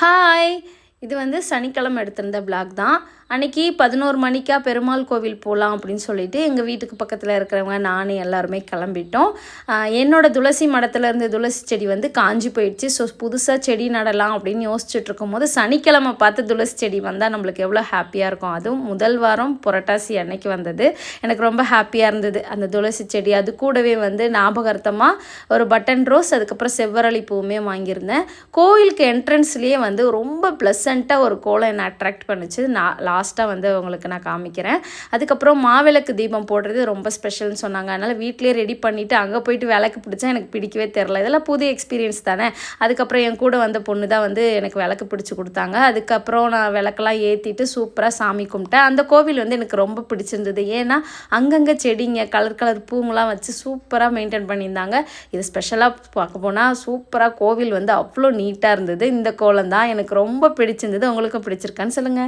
Hi! இது வந்து சனிக்கிழமை எடுத்திருந்த விளாக் தான். அன்றைக்கி 11 மணிக்கா பெருமாள் கோவில் போகலாம் அப்படின்னு சொல்லிட்டு எங்கள் வீட்டுக்கு பக்கத்தில் இருக்கிறவங்க நானும் எல்லாருமே கிளம்பிட்டோம். என்னோடய துளசி மடத்தில் இருந்த துளசி செடி வந்து காஞ்சி போயிடுச்சு. ஸோ புதுசாக செடி நடலாம் அப்படின்னு யோசிச்சுட்டு இருக்கும்போது சனிக்கிழமை பார்த்து துளசி செடி வந்தால் நம்மளுக்கு எவ்வளோ ஹாப்பியாக இருக்கும். அதுவும் முதல் வாரம் புரட்டாசி அன்னைக்கு வந்தது. எனக்கு ரொம்ப ஹாப்பியாக இருந்தது அந்த துளசி செடி. அது கூடவே வந்து ஞாபகார்த்தமாக ஒரு பட்டன் ரோஸ், அதுக்கப்புறம் செவ்வரளி பூவுமே வாங்கியிருந்தேன். கோயிலுக்கு என்ட்ரன்ஸ்லேயே வந்து ரொம்ப ப்ளசண்ட்டாக ஒரு கோலம் என்னை அட்ராக்ட் பண்ணிச்சு. லாஸ்ட்டாக வந்து உங்களுக்கு நான் காமிக்கிறேன். அதுக்கப்புறம் மாவிளக்கு தீபம் போடுறது ரொம்ப ஸ்பெஷல்னு சொன்னாங்க. அதனால் வீட்டிலே ரெடி பண்ணிவிட்டு அங்கே போயிட்டு விளக்கு பிடிச்சா எனக்கு பிடிக்கவே தெரில. இதெல்லாம் புது எக்ஸ்பீரியன்ஸ் தானே. அதுக்கப்புறம் என் கூட வந்த பொண்ணு தான் வந்து எனக்கு விளக்கு பிடிச்சி கொடுத்தாங்க. அதுக்கப்புறம் நான் விளக்கெல்லாம் ஏற்றிட்டு சூப்பராக சாமி கும்பிட்டேன். அந்த கோவில் வந்து எனக்கு ரொம்ப பிடிச்சிருந்தது. ஏன்னா அங்கங்கே செடிங்க கலர் கலர் பூங்கெலாம் வச்சு சூப்பராக மெயின்டைன் பண்ணியிருந்தாங்க. இது ஸ்பெஷலாக பார்க்க போனால் சூப்பராக கோவில் வந்து அவ்வளோ நீட்டாக இருந்தது. இந்த கோலம் தான் எனக்கு ரொம்ப பிடிச்சிருந்தது. உங்களுக்கும் பிடிச்சிருக்கான்னு சொல்லுங்கள்.